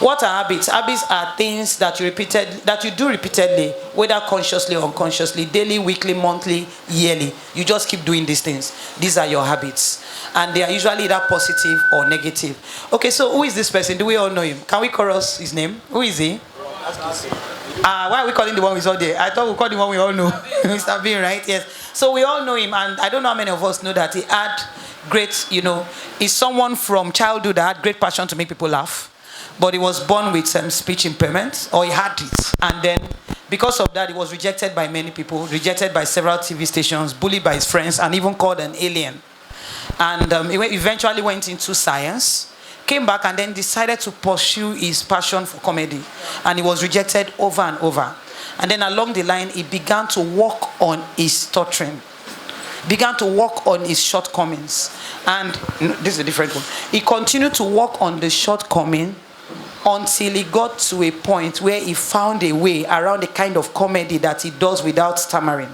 What are habits? Habits are things that you do repeatedly, whether consciously or unconsciously, daily, weekly, monthly, yearly. You just keep doing these things. These are your habits. And they are usually either positive or negative. Okay, so who is this person? Do we all know him? Can we chorus his name? Who is he? Why are we calling the one who's all there? I thought we called the one we all know. Mr. Bean, right? Yes. So we all know him, and I don't know how many of us know that he had great, he's someone from childhood that had great passion to make people laugh. But he was born with some speech impairment, or he had it. And then, because of that, he was rejected by many people, rejected by several TV stations, bullied by his friends, and even called an alien. And he eventually went into science, came back, and then decided to pursue his passion for comedy. And he was rejected over and over. And then along the line, he began to work on his stuttering, began to work on his shortcomings. And this is a different one. He continued to work on the shortcoming until he got to a point where he found a way around the kind of comedy that he does without stammering.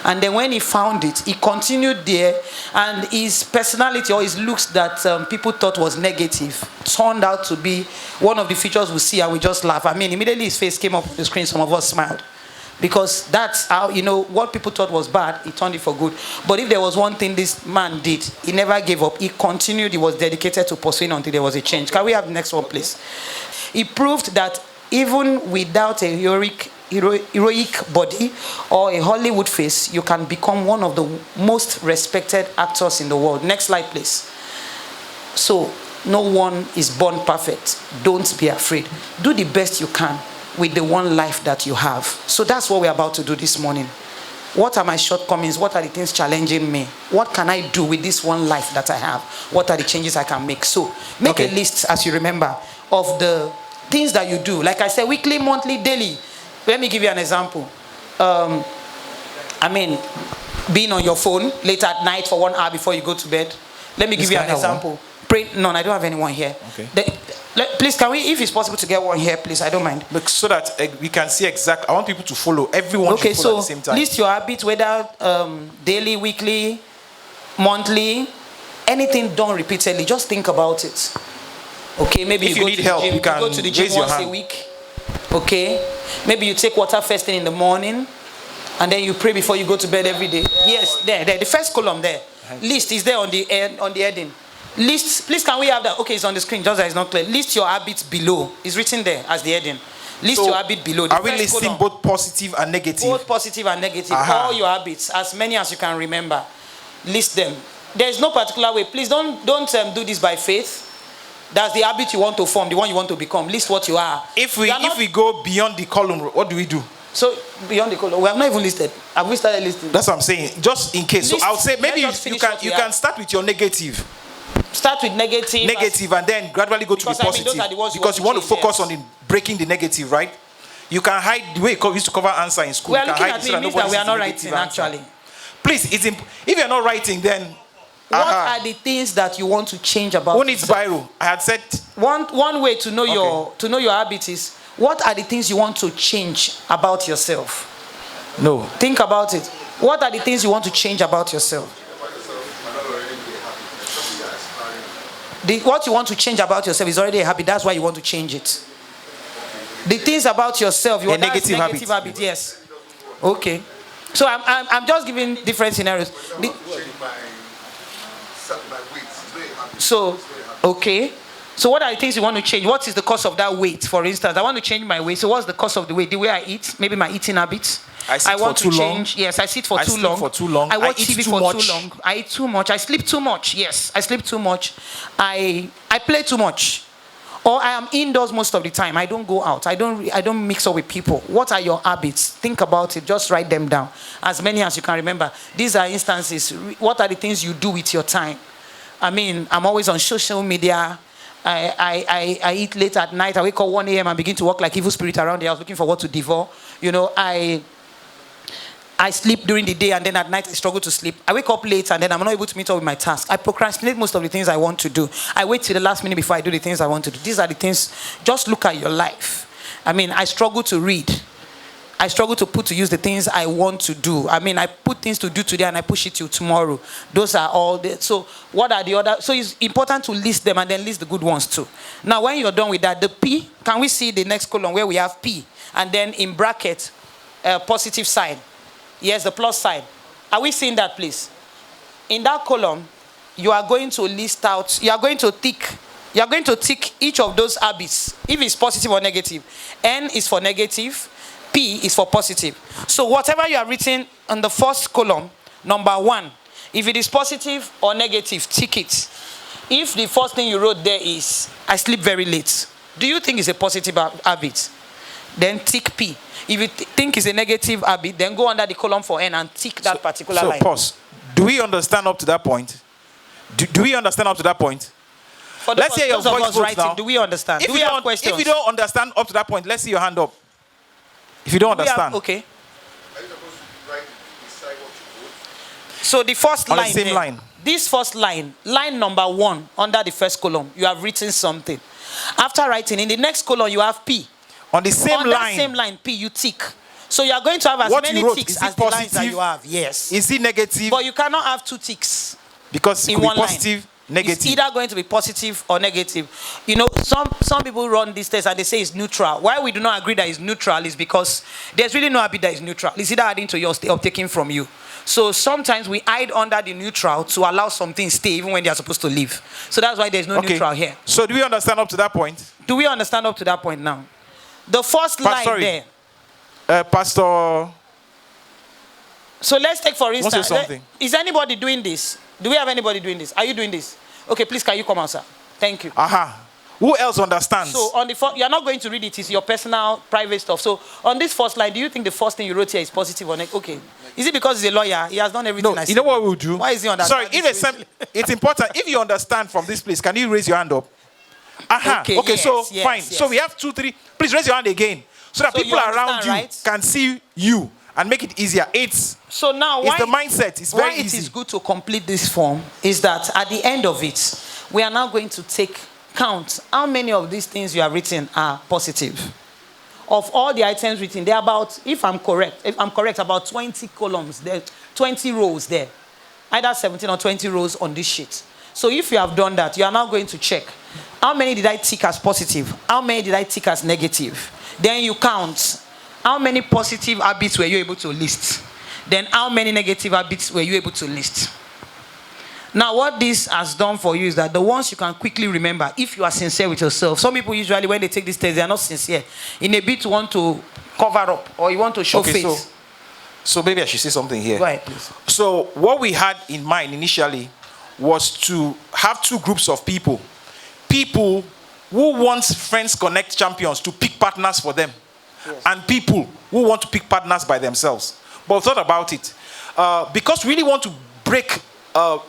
And then when he found it, he continued there, and his personality or his looks that people thought was negative turned out to be one of the features we see and we just laugh. I mean, immediately his face came up on the screen, some of us smiled. Because that's how, what people thought was bad, he turned it for good. But if there was one thing this man did, he never gave up. He continued, he was dedicated to pursuing until there was a change. Can we have the next one, please? He proved that even without a heroic body or a Hollywood face, you can become one of the most respected actors in the world. Next slide, please. So, no one is born perfect. Don't be afraid. Do the best you can with the one life that you have. So that's what we're about to do this morning. What are my shortcomings? What are the things challenging me? What can I do with this one life that I have? What are the changes I can make? So make a list, as you remember, of the things that you do. Like I said, weekly, monthly, daily. Let me give you an example. Being on your phone late at night for 1 hour before you go to bed. Let me give you an example. No, I don't have anyone here. Okay. Please, can we, if it's possible to get one here, please? I don't mind. Look, so that we can see exactly. I want people to follow. Everyone should follow at the same time. List your habits, whether daily, weekly, monthly, anything done repeatedly. Just think about it. Okay, maybe if you need help, you can go to the gym once a week. Okay, maybe you take water first thing in the morning, and then you pray before you go to bed every day. Yes, there. The first column there. List is there on the heading. List, please, can we have that? Okay, it's on the screen, just that it's not clear. List your habits below. It's written there as the heading. List your habit below. Are we listing both positive and negative? Both positive and negative. All your habits, as many as you can remember. List them. There is no particular way. Please don't do this by faith. That's the habit you want to form, the one you want to become. List what you are. If we go beyond the column, what do we do? So beyond the column, we have not even listed. Have we started listing? That's what I'm saying. Just in case. So I would say maybe you can start with your negative. Start with negative. And then gradually go to the positive. Because you want to focus on breaking the negative, right? You can hide the way we used to cover answer in school. We are looking at it means that we are not writing, actually. Please, if you're not writing, then what are the things that you want to change about? Who needs biro? I had said one way to know your habits is, what are the things you want to change about yourself? No. Think about it. What are the things you want to change about yourself? What you want to change about yourself is already a habit. That's why you want to change it. The things about yourself, your negative habit. Yes. Okay. So I'm just giving different scenarios. So what are the things you want to change? What is the cause of that weight? For instance, I want to change my weight. So what's the cause of the weight? The way I eat, maybe my eating habits. I want to change. Yes, I sit for too long. I watch TV for too long. I eat too much. I sleep too much. Yes, I sleep too much. I play too much. Or I am indoors most of the time. I don't go out. I don't mix up with people. What are your habits? Think about it. Just write them down. As many as you can remember. These are instances. What are the things you do with your time? I mean, I'm always on social media. I eat late at night. I wake up 1 a.m. and begin to walk like evil spirit around the house looking for what to devour. I sleep during the day, and then at night I struggle to sleep. I wake up late, and then I'm not able to meet up with my tasks. I procrastinate most of the things I want to do. I wait till the last minute before I do the things I want to do. These are the things. Just look at your life. I mean, I struggle to read. I struggle to put to use the things I want to do. I mean, I put things to do today and I push it till tomorrow. Those are all the, so what are the other? So it's important to list them and then list the good ones too. Now, when you're done with that, the P, can we see the next column where we have P? And then in bracket, positive side. Yes, the plus side. Are we seeing that, please? In that column, you are going to list out, you are going to tick each of those habits, if it's positive or negative. N is for negative, P is for positive. So whatever you have written on the first column, number 1, if it is positive or negative, tick it. If the first thing you wrote there is, I sleep very late, do you think it's a positive habit? Then tick P. If you think it's a negative habit, then go under the column for N and tick that particular line. So pause. Do we understand up to that point? Do we understand up to that point? Let's hear your voice votes now. Do we understand? Do we have questions? If you don't understand up to that point, let's see your hand up. If you don't understand. Okay. Are you supposed to write beside what you wrote? So the first line. On the same line. This first line, line number 1, under the first column, you have written something. After writing, in the next column, you have P. On the same line. On that same line, P, you tick. So you are going to have as many ticks as the lines that you have. Yes. Is it negative? But you cannot have 2 ticks. Because it in could one be positive, line. negative. It's either going to be positive or negative. You know, some people run this test and they say it's neutral. Why we do not agree that it's neutral is because there's really no habit that is neutral. It's either adding to yours or taking from you. So sometimes we hide under the neutral to allow something stay even when they are supposed to leave. So that's why there's no neutral here. So do we understand up to that point? Do we understand up to that point now? The first line there. Pastor. So let's take for instance. Something. Is anybody doing this? Do we have anybody doing this? Are you doing this? Okay, please can you come out, sir? Thank you. Who else understands? So on the first, you are not going to read it. It's your personal, private stuff. So on this first line, do you think the first thing you wrote here is positive or negative? Okay. Is it because he's a lawyer? He has done everything. No. You know what we'll do? Why is he on that? Sorry. It's important. If you understand from this place, can you raise your hand up? Okay. Yes, so yes, fine. Yes. So we have 2, 3. Please raise your hand again, so that people around you can see you and make it easier. So now it's the mindset. It's very easy. Why it is good to complete this form is that at the end of it, we are now going to count how many of these things you have written are positive. Of all the items written, there are about, if I'm correct, about 20 columns there, 20 rows there. Either 17 or 20 rows on this sheet. So if you have done that, you are now going to check how many did I tick as positive, how many did I tick as negative. Then you count how many positive habits were you able to list. Then how many negative habits were you able to list. Now what this has done for you is that the ones you can quickly remember if you are sincere with yourself. Some people usually when they take this test they are not sincere. In a bit want to cover up or you want to show face. So maybe I should say something here. Go ahead, please. So what we had in mind initially was to have 2 groups of people. People who want Friends Connect champions to pick partners for them. Yes. And people who want to pick partners by themselves. But we thought about it. Because we really want to break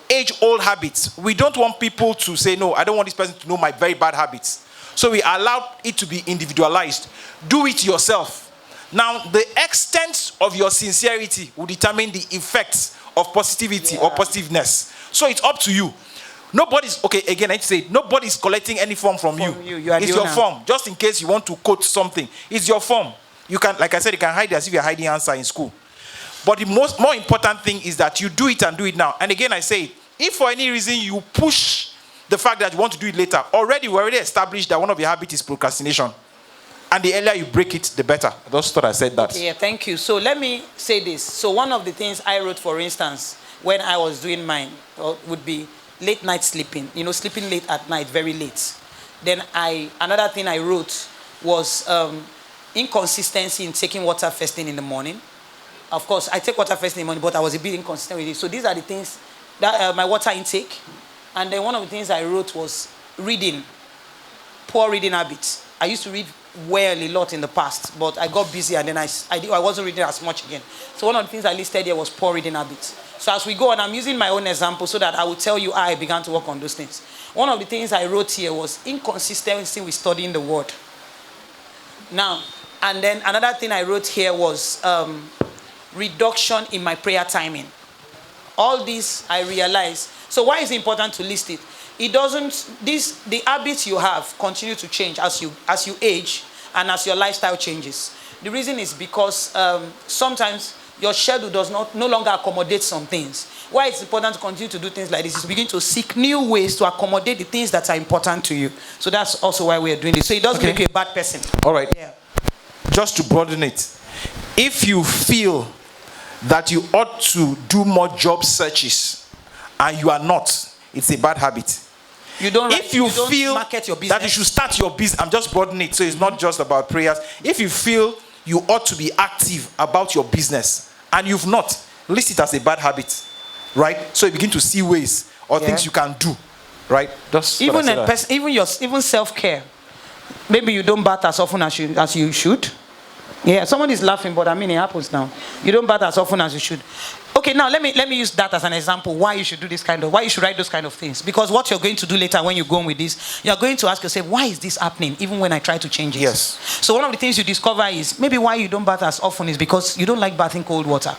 age-old habits. We don't want people to say, no, I don't want this person to know my very bad habits. So we allowed it to be individualized. Do it yourself. Now, the extent of your sincerity will determine the effects of positivity or positiveness. So it's up to you. Nobody's, okay, again, I need to say, nobody's collecting any form from you. It's your form. Just in case you want to quote something. It's your form. You can, like I said, you can hide it as if you're hiding answer in school. But the more important thing is that you do it and do it now. And again, I say, if for any reason you push the fact that you want to do it later, we already established that one of your habits is procrastination. And the earlier you break it, the better. I just thought I said that. Yeah, thank you. So let me say this. So one of the things I wrote, for instance, when I was doing mine, would be late night sleeping. You know, sleeping late at night, very late. Then another thing I wrote was inconsistency in taking water first thing in the morning. Of course, I take water first thing in the morning, but I was a bit inconsistent with it. So these are the things that my water intake. And then one of the things I wrote was reading, poor reading habits. I used to read well a lot in the past, but I got busy and then I wasn't reading as much again. So one of the things I listed here was poor reading habits. So as we go on, I'm using my own example so that I will tell you how I began to work on those things. One of the things I wrote here was inconsistency with studying the word. Now, and then another thing I wrote here was reduction in my prayer timing. All this I realized. So why is it important to list it? It doesn't, the habits you have continue to change as you age, and as your lifestyle changes. The reason is because sometimes your schedule does no longer accommodate some things. Why it's important to continue to do things like this is begin to seek new ways to accommodate the things that are important to you. So that's also why we are doing this. So it doesn't make you a bad person. All right. Yeah. Just to broaden it, if you feel that you ought to do more job searches and you are not, it's a bad habit. If you feel market your that you should start your business, I'm just broadening it, so it's not just about prayers. If you feel you ought to be active about your business and you've not, list it as a bad habit, right? So you begin to see ways or things you can do, right? That's even self-care. Maybe you don't bath as often as you should. Yeah, someone is laughing, but I mean it happens now. You don't bath as often as you should. Okay, now let me use that as an example why you should do why you should write those kind of things. Because what you're going to do later when you go on with this, you're going to ask yourself, why is this happening even when I try to change it? Yes. So one of the things you discover is maybe why you don't bath as often is because you don't like bathing cold water.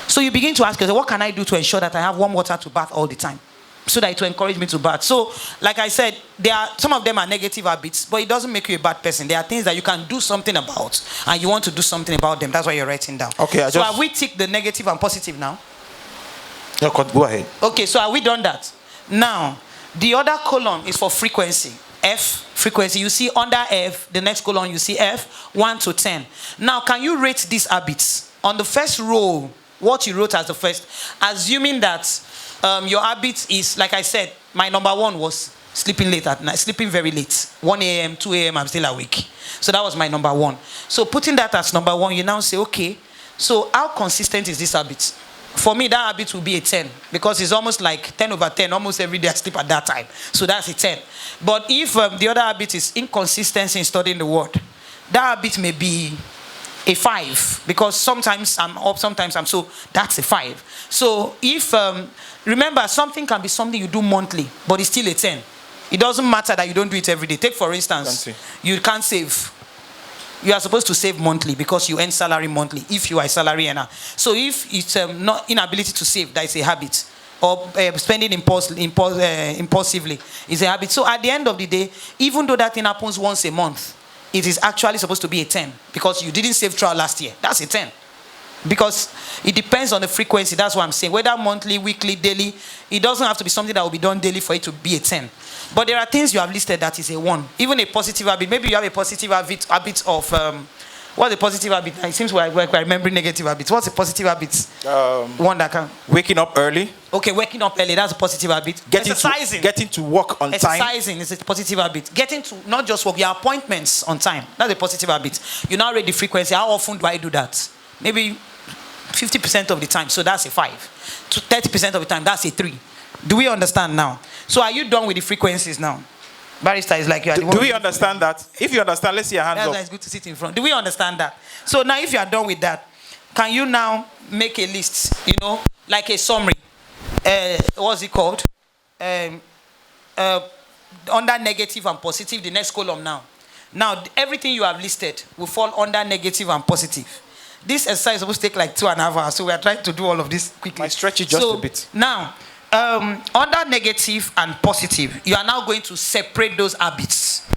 So you begin to ask yourself, what can I do to ensure that I have warm water to bath all the time? So that it will encourage me to bath. So, like I said, some of them are negative habits, but it doesn't make you a bad person. There are things that you can do something about, and you want to do something about them. That's why you're writing down. Okay, so have we ticked the negative and positive now? No, go ahead. Okay, so have we done that? Now, the other column is for frequency. F, frequency. You see under F, the next column, you see F, 1 to 10. Now, can you rate these habits? On the first row, what you wrote as the first, assuming that your habit is, like I said, my number one was sleeping late at night, sleeping very late. 1 a.m., 2 a.m., I'm still awake. So that was my number one. So putting that as number one, you now say, okay, so how consistent is this habit? For me, that habit will be a 10 because it's almost like 10 over 10. Almost every day I sleep at that time. So that's a 10. But if the other habit is inconsistency in studying the word, that habit may be a 5 because sometimes I'm up, sometimes I'm so. That's a 5. So if remember, something can be something you do monthly, but it's still a 10. It doesn't matter that you don't do it every day. Take for instance, you can't save. You are supposed to save monthly because you earn salary monthly if you are a salary earner. So if it's not inability to save, that is a habit. Or spending impulsively is a habit. So at the end of the day, even though that thing happens once a month, it is actually supposed to be a 10 because you didn't save throughout last year. That's a 10. Because it depends on the frequency. That's what I'm saying. Whether monthly, weekly, daily, it doesn't have to be something that will be done daily for it to be a 10. But there are things you have listed that is a 1. Even a positive habit. Maybe you have a positive habit of what's a positive habit? It seems we're remembering negative habits. What's a positive habit? One that can waking up early. Okay, waking up early. That's a positive habit. Getting to work on time. Exercising is a positive habit. Getting to not just work, your appointments on time. That's a positive habit. You now rate the frequency. How often do I do that? Maybe 50% of the time. So that's a 5. To 30% of the time. That's a 3. Do we understand now? So are you done with the frequencies now? Barrister is like you are. Do we understand that? If you understand, let's see your hands up. It's good to sit in front. Do we understand that? So now if you are done with that, can you now make a list, like a summary? What's it called? Under negative and positive, the next column now. Now, everything you have listed will fall under negative and positive. This exercise is supposed to take like 2.5 hours, so we are trying to do all of this quickly. I stretch it just a bit. Now, under negative and positive, you are now going to separate those habits.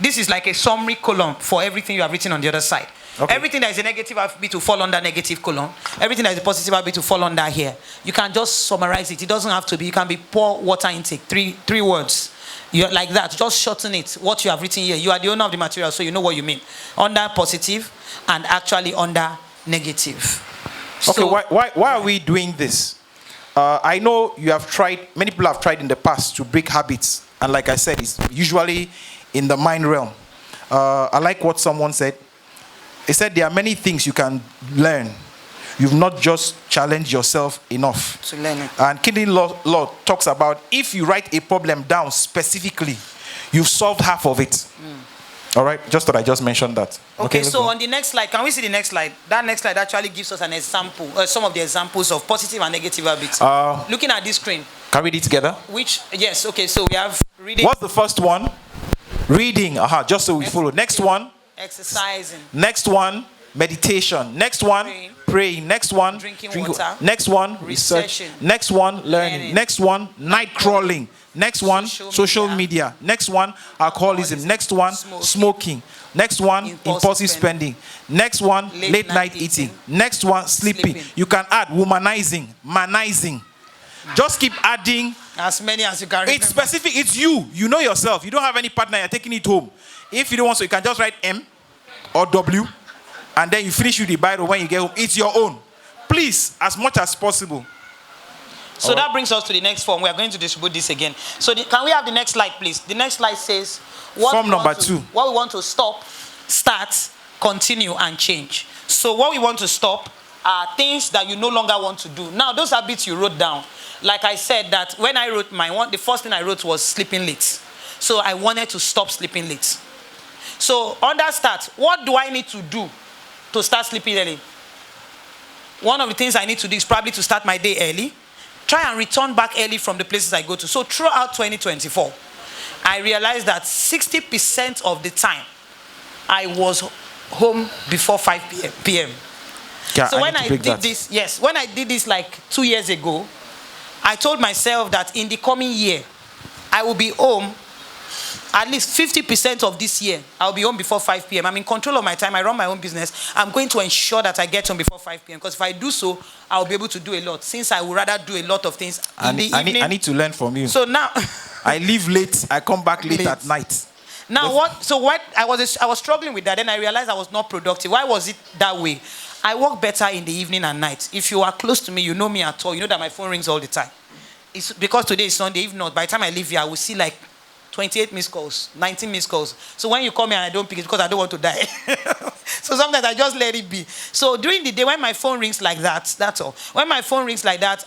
This is like a summary column for everything you have written on the other side. Okay. Everything that is a negative habit will fall under negative column. Everything that is a positive habit will fall under here. You can just summarize it. It doesn't have to be. You can be poor water intake. Three words. You're like that. Just shorten it. What you have written here. You are the owner of the material, so you know what you mean. Under positive and actually under negative. Okay, so, why are we doing this? I know many people have tried in the past to break habits. And like I said, it's usually in the mind realm. I like what someone said. He said there are many things you can learn. You've not just challenged yourself enough. To learn it. And Kidney law talks about if you write a problem down specifically, you've solved half of it. All right, just thought I just mentioned that. Okay, so on the next slide, can we see the next slide? That next slide actually gives us an example, some of the examples of positive and negative habits. Looking at this screen. Can we read it together? Yes, okay, so we have reading. What's the first one? Reading, just so we follow. Next one. Exercising. Next one, meditation. Next one, praying. Next one, drinking water. Next one, research. Next one, learning. Next one, night crawling. Next one, social media. Next one, alcoholism. Next one, smoking. Next one, impulsive spending. Next one, late night eating. Next one, sleeping. You can add womanizing, manizing. Just keep adding. As many as you can remember. It's specific. It's you. You know yourself. You don't have any partner. You're taking it home. If you don't want to, you can just write M or W, and then you finish with the Bible when you get home. It's your own. Please, as much as possible. So that brings us to the next form. We are going to distribute this again. So can we have the next slide, please? The next slide says form number 2. What we want to stop, start, continue, and change. So what we want to stop are things that you no longer want to do. Now, those habits you wrote down. Like I said, that when I wrote the first thing I wrote was sleeping late. So I wanted to stop sleeping late. So under start, what do I need to do to start sleeping early? One of the things I need to do is probably to start my day early. Try and return back early from the places I go to. So throughout 2024, I realized that 60% of the time I was home before 5 p.m. Yeah, so when I did this, when I did this like 2 years ago, I told myself that in the coming year, I will be home at least 50% of this year. I'll be home before 5 p.m. I'm in control of my time. I run my own business. I'm going to ensure that I get home before 5 p.m. Because if I do so, I'll be able to do a lot. Since I would rather do a lot of things in the evening. I need to learn from you. So now, I leave late. I come back late at night. Now I was struggling with that. Then I realized I was not productive. Why was it that way? I work better in the evening and night. If you are close to me, you know me at all. You know that my phone rings all the time. It's because today is Sunday. If not, by the time I leave here, I will see like 28 missed calls, 19 missed calls. So when you call me and I don't pick it because I don't want to die. So sometimes I just let it be. So during the day when my phone rings like that, that's all. When my phone rings like that,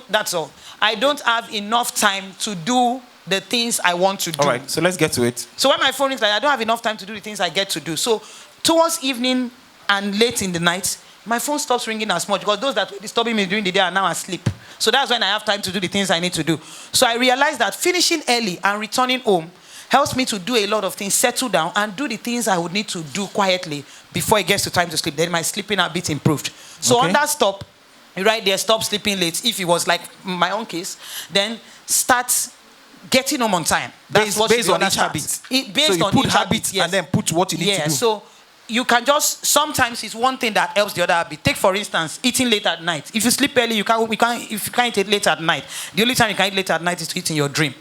that's all. I don't have enough time to do the things I want to do. All right, so let's get to it. So when my phone rings like that, I don't have enough time to do the things I get to do. So towards evening and late in the night, my phone stops ringing as much because those that were disturbing me during the day are now asleep. So that's when I have time to do the things I need to do. So I realized that finishing early and returning home helps me to do a lot of things, settle down, and do the things I would need to do quietly before it gets to time to sleep. Then my sleeping habit improved. So on that stop, you write there, stop sleeping late. If it was like my own case, then start getting home on time. That's based on each habit. So you put habits and then put what you need to do. So you can just, sometimes it's one thing that helps the other habit. Take for instance, eating late at night. If you sleep early, if you can't eat late at night, the only time you can eat late at night is to eat in your dream.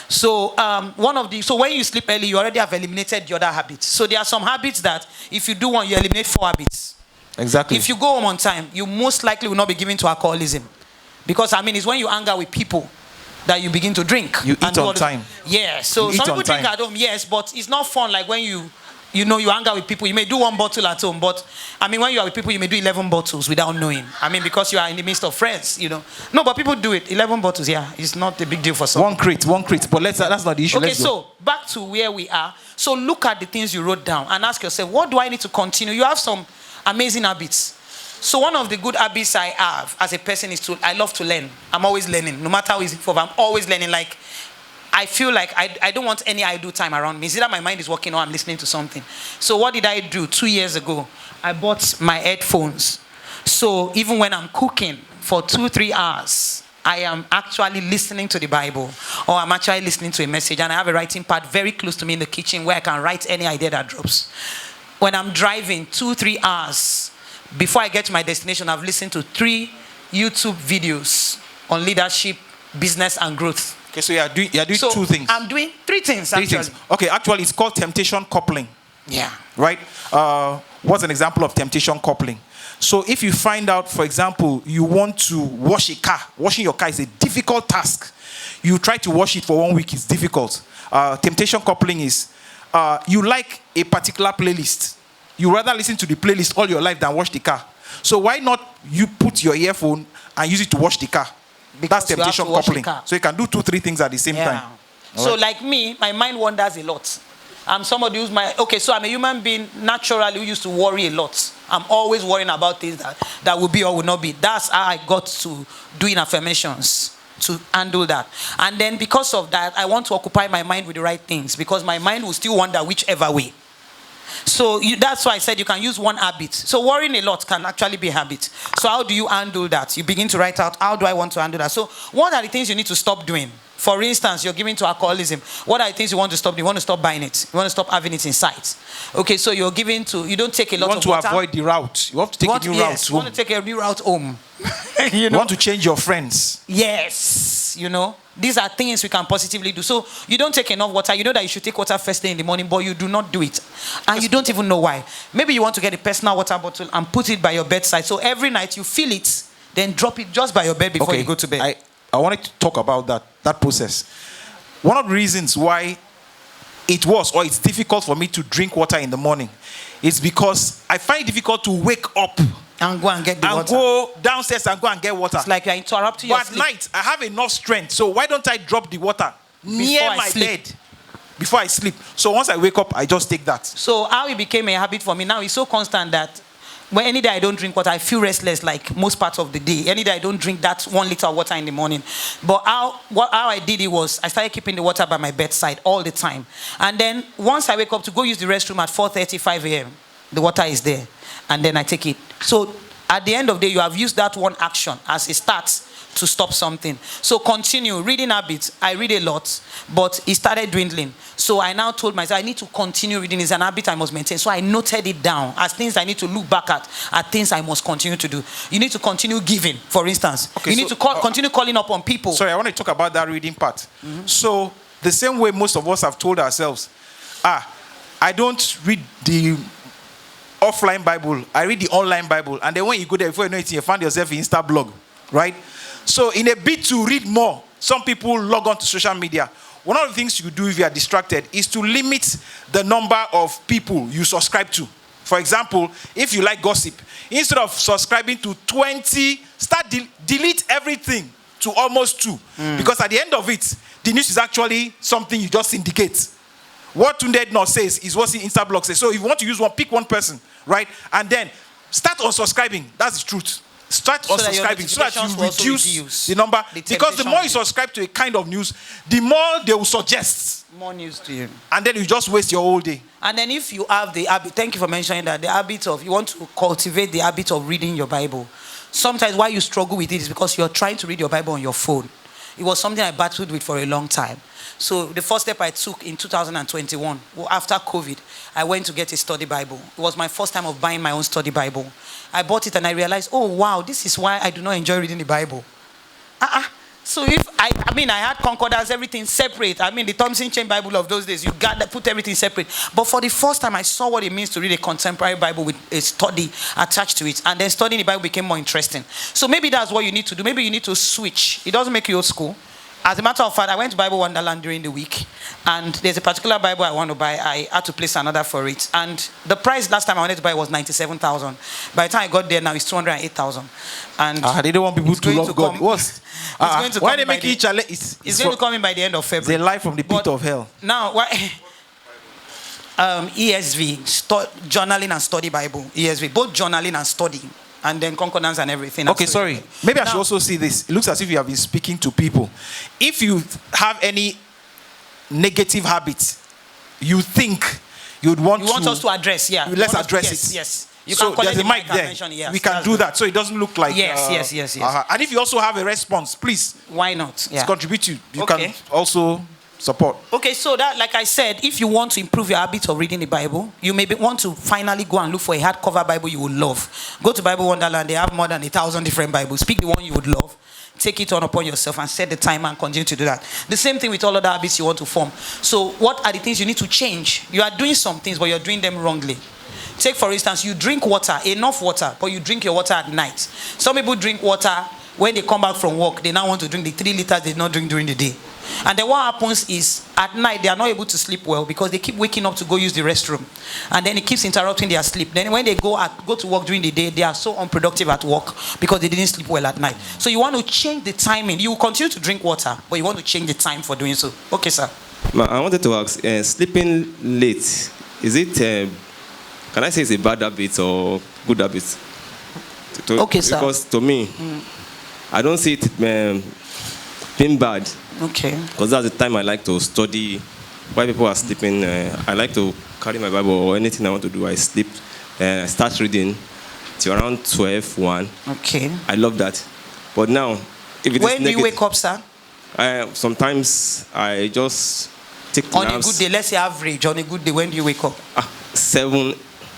So so when you sleep early, you already have eliminated the other habits. So there are some habits that if you do one, you eliminate 4 habits. Exactly. If you go home on time, you most likely will not be given to alcoholism. Because it's when you hang out with people that you begin to drink. You eat on time. Yeah. So some people drink at home, yes, but it's not fun like when you hang out with people. You may do 1 bottle at home, but when you are with people, you may do 11 bottles without knowing. Because you are in the midst of friends, No, but people do it. 11 bottles, yeah. It's not a big deal for some. One crate. But that's not the issue. Okay, so back to where we are. So look at the things you wrote down and ask yourself, what do I need to continue? You have some amazing habits. So one of the good habits I have as a person is I love to learn. I'm always learning. No matter how it's for, I'm always learning. Like, I feel like I don't want any idle time around me. It's either my mind is working or I'm listening to something. So what did I do 2 years ago? I bought my headphones. So even when I'm cooking for 2-3 hours, I am actually listening to the Bible, or I'm actually listening to a message, and I have a writing pad very close to me in the kitchen where I can write any idea that drops. When I'm driving 2-3 hours, before I get to my destination, I've listened to 3 YouTube videos on leadership, business, and growth. Okay, so you're doing 2 things. I'm doing 3 things, actually. 3 things. Okay, actually, it's called temptation coupling. Yeah. Right? What's an example of temptation coupling? So if you find out, for example, you want to wash a car. Washing your car is a difficult task. You try to wash it for 1 week, it's difficult. Temptation coupling is, you like a particular playlist. You rather listen to the playlist all your life than wash the car. So why not you put your earphone and use it to wash the car? Because that's temptation coupling. So you can do 2-3 things at the same time. So right. Like me, my mind wanders a lot. I'm somebody who's so I'm a human being naturally who used to worry a lot. I'm always worrying about things that will be or will not be. That's how I got to doing affirmations, to handle that. And then because of that, I want to occupy my mind with the right things, because my mind will still wander whichever way. So that's why I said you can use 1 habit. So worrying a lot can actually be a habit. So how do you handle that? You begin to write out, how do I want to handle that? So what are the things you need to stop doing? For instance, you're giving to alcoholism. What are the things you want to stop? You want to stop buying it. You want to stop having it in sight. Okay, so you're giving to, you don't take a lot of water. You want to avoid the route. You have to take a new route Yes, you home. want to take a new route home. You want to change your friends. Yes, you know, these are things we can positively do. So you don't take enough water. You know that you should take water first thing in the morning, but you do not do it. And you don't even know why. Maybe you want to get a personal water bottle and put it by your bedside. So every night you fill it, then drop it just by your bed before you go to bed. I wanted to talk about that process. One of the reasons why it was, or it's difficult for me to drink water in the morning, is because I find it difficult to wake up and go and get the water. Go downstairs and go and get water. It's like you're interrupting your sleep. But at night, I have enough strength. So why don't I drop the water near my bed before I sleep? So once I wake up, I just take that. So how it became a habit for me now is so constant that when any day I don't drink water, I feel restless like most parts of the day. Any day I don't drink that 1 liter of water in the morning. But how I did it was I started keeping the water by my bedside all the time. And then once I wake up to go use the restroom at 4:30, 5 a.m., the water is there. And then I take it. So at the end of the day, you have used that one action as a start to stop something. So continue. Reading habits. I read a lot, but it started dwindling. So I now told myself I need to continue reading. It's an habit I must maintain. So I noted it down as things I need to look back at things I must continue to do. You need to continue giving, for instance. Okay, you need to continue calling up on people. Sorry, I want to talk about that reading part. Mm-hmm. So the same way most of us have told ourselves, I don't read the offline Bible, I read the online Bible, and then when you go there, before you know it, you find yourself in Insta blog, right? So in a bid to read more, some people log on to social media. One of the things you do if you are distracted is to limit the number of people you subscribe to. For example, if you like gossip, instead of subscribing to 20, delete everything to almost 2. Because at the end of it, the news is actually something you just indicate. What Tunde not says is what Instablog says. So if you want to use one, pick one person, right? And then start unsubscribing. That's the truth. Start unsubscribing so that you reduce the number. Because the more you subscribe to a kind of news, the more they will suggest more news to you. And then you just waste your whole day. And then if you have the habit, thank you for mentioning that, the habit of, you want to cultivate the habit of reading your Bible. Sometimes why you struggle with it is because you're trying to read your Bible on your phone. It was something I battled with for a long time. So the first step I took in 2021, after COVID, I went to get a study Bible. It was my first time of buying my own study Bible. I bought it and I realized, oh wow, this is why I do not enjoy reading the Bible. So if I had concordance, everything separate. The Thompson Chain Bible of those days, you got to put everything separate. But for the first time, I saw what it means to read a contemporary Bible with a study attached to it. And then studying the Bible became more interesting. So maybe that's what you need to do. Maybe you need to switch. It doesn't make you old school. As a matter of fact, I went to Bible Wonderland during the week, and there's a particular Bible I want to buy. I had to place another for it, and the price last time I wanted to buy was 97,000. By the time I got there, now it's 208,000. And they don't want people to love God. What's why they make each other? It's going to come in by the end of February. They lie from the pit of hell. Now, ESV, journaling and study Bible. ESV, both journaling and study. And then concordance and everything. Okay, sorry. Maybe I should also see this. It looks as if you have been speaking to people. If you have any negative habits, you think you'd want us to address, yeah. Let's address it. Yes. You can there's a mic there. Yes, we can do that so it doesn't look like... Yes. And if you also have a response, please. Why not? Yeah. Contribute to. You can also support. Okay, so that, like I said, if you want to improve your habit of reading the Bible, you may want to finally go and look for a hardcover Bible you would love. Go to Bible Wonderland. They have more than 1,000 different Bibles. Pick the one you would love. Take it on upon yourself and set the timer and continue to do that. The same thing with all other habits you want to form. So what are the things you need to change? You are doing some things, but you're doing them wrongly. Take, for instance, you drink water, enough water, but you drink your water at night. Some people drink water when they come back from work. They now want to drink the 3 liters they did not drink during the day. And then what happens is, at night, they are not able to sleep well because they keep waking up to go use the restroom. And then it keeps interrupting their sleep. Then when they go to work during the day, they are so unproductive at work because they didn't sleep well at night. So you want to change the timing. You will continue to drink water, but you want to change the time for doing so. Okay, sir. I wanted to ask, sleeping late, is it, can I say it's a bad habit or good habit? Okay, sir. Because to me, I don't see it being bad. Okay. Because that's the time I like to study. While people are sleeping, I like to carry my Bible or anything I want to do. I sleep, I start reading till around 12, 1. Okay. I love that. But now, if it when do you wake up, sir? Sometimes I just take On a naps. good day, let's say average, on a good day, when do you wake up? 7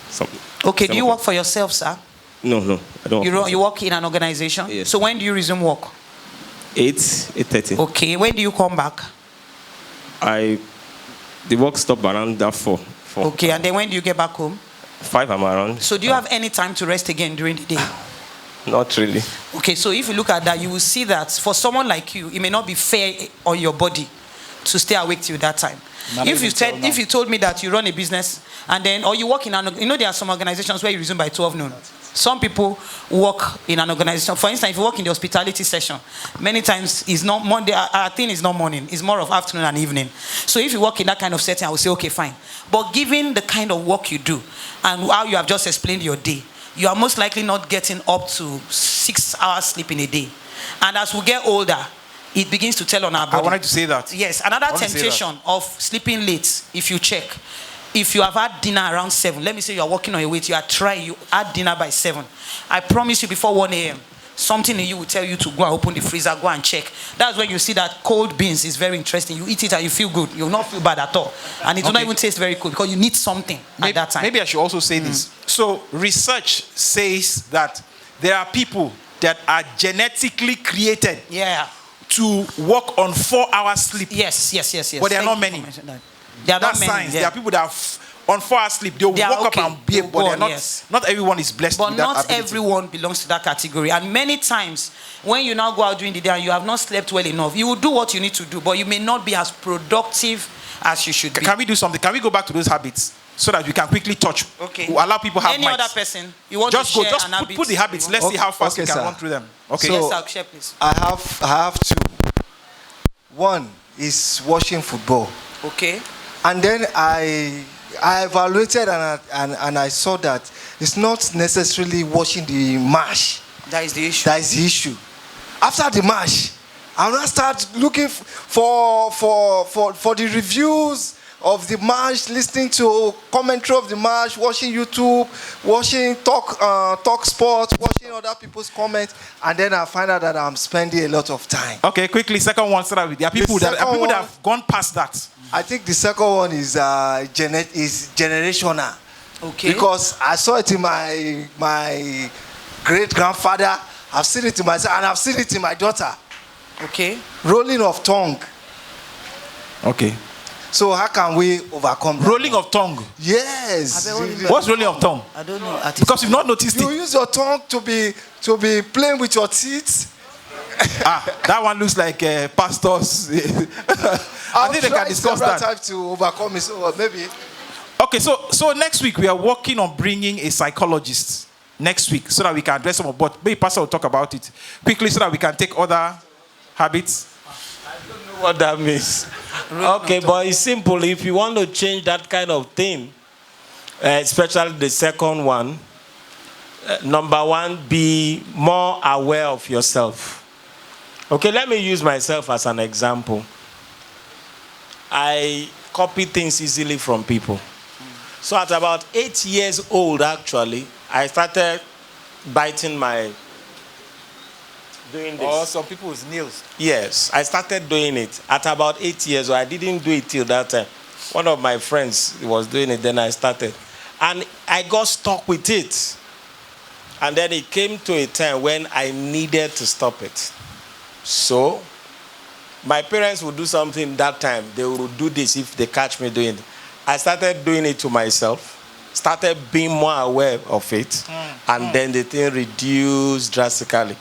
something. Okay, do you 7 work for yourself, sir? No, I don't. You work in an organization? Yes. So when do you resume work? 8:30. Okay, when do you come back? The work stop around that 4. Okay, and then when do you get back home? 5 I'm around. So do you have any time to rest again during the day? Not really. Okay, so if you look at that, you will see that for someone like you, it may not be fair on your body to stay awake till that time. If you told me that you run a business and then, or you work in there are some organizations where you resume by 12 noon. Some people work in an organization. For instance, if you work in the hospitality session, many times it's not Monday. Our thing is not morning. It's more of afternoon and evening. So if you work in that kind of setting, I would say, okay, fine. But given the kind of work you do and how you have just explained your day, you are most likely not getting up to 6 hours sleep in a day. And as we get older, it begins to tell on our body. I wanted to say that. Yes, another temptation of sleeping late, if you check. If you have had dinner around 7, let me say you are working on your weight, you had dinner by 7. I promise you before 1 a.m., something in you will tell you to go and open the freezer, go and check. That's when you see that cold beans is very interesting. You eat it and you feel good. You will not feel bad at all. And it will not even taste very cool because you need something at that time. Maybe I should also say this. So research says that there are people that are genetically created to work on 4 hours sleep. Yes. But there are not many. There are That's not many. science. There are people that are on 4 hours sleep. They'll wake up and behave, but they're not. Not everyone is blessed but with that not ability. everyone belongs to that category. And many times, when you now go out during the day and you have not slept well enough, you will do what you need to do, but you may not be as productive as you should be. Can we do something? Can we go back to those habits so that we can quickly touch? Okay. We'll allow people have Any mics. other person you want Just to share go. Just an habit? put the habits. Let's see how fast we can run through them. Okay. So, yes, sir. Share, please. I have 2. One is watching football. Okay. And then I evaluated and I saw that it's not necessarily watching the match. That is the issue. That is the issue. After the match, I will start looking for the reviews of the match, listening to commentary of the match, watching YouTube, watching talk sports, watching other people's comments, and then I find out that I'm spending a lot of time. Okay, quickly, second one. So that there are people that have gone past that. I think the second one is generational. Okay. Because I saw it in my great grandfather. I've seen it in myself, and I've seen it in my daughter. Okay. Rolling of tongue. Okay. So how can we overcome that? Rolling of tongue. Yes. What's rolling of tongue? I don't know. Because you've not noticed You it. use your tongue to be playing with your teeth. That one looks like pastors. I think they can discuss that. Time to overcome it, so maybe. Okay, so next week we are working on bringing a psychologist next week so that we can address some of. But maybe Pastor will talk about it quickly so that we can take other habits. I don't know what that means. Okay, but it's simple. If you want to change that kind of thing, especially the second one, number 1, be more aware of yourself. Okay, let me use myself as an example. I copy things easily from people. So at about 8 years old, actually, I started biting doing this. Or some people's nails. Yes, I started doing it at about 8 years old. I didn't do it till that time. One of my friends was doing it, then I started. And I got stuck with it. And then it came to a time when I needed to stop it. So, my parents would do something that time. They would do this if they catch me doing it. I started doing it to myself, started being more aware of it, and then the thing reduced drastically.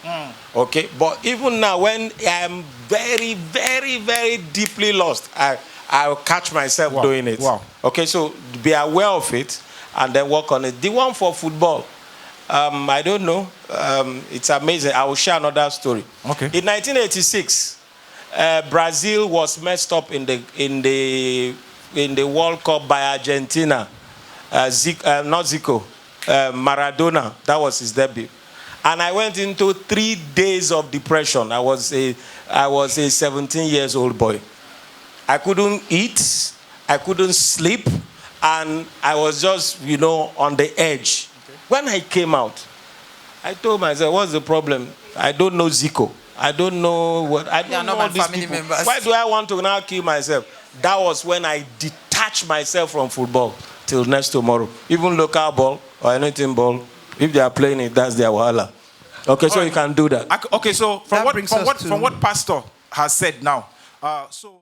Okay? But even now, when I'm very, very, very deeply lost, I'll catch myself doing it. Wow. Okay, so be aware of it, and then work on it. The one for football, I don't know. It's amazing. I will share another story. Okay. In 1986, Brazil was messed up in the World Cup by Argentina. Not Zico, Maradona. That was his debut. And I went into 3 days of depression. I was a 17 years old boy. I couldn't eat. I couldn't sleep. And I was just, on the edge. Okay. When I came out, I told myself, what's the problem? I don't know Zico. I don't know what. I They don't are know not my all these family people. members. Why do I want to now kill myself? That was when I detached myself from football till next tomorrow. Even local ball or anything ball, if they are playing it, that's their wahala. Okay, so you can do that. Okay, so from That brings us what Pastor has said now, so.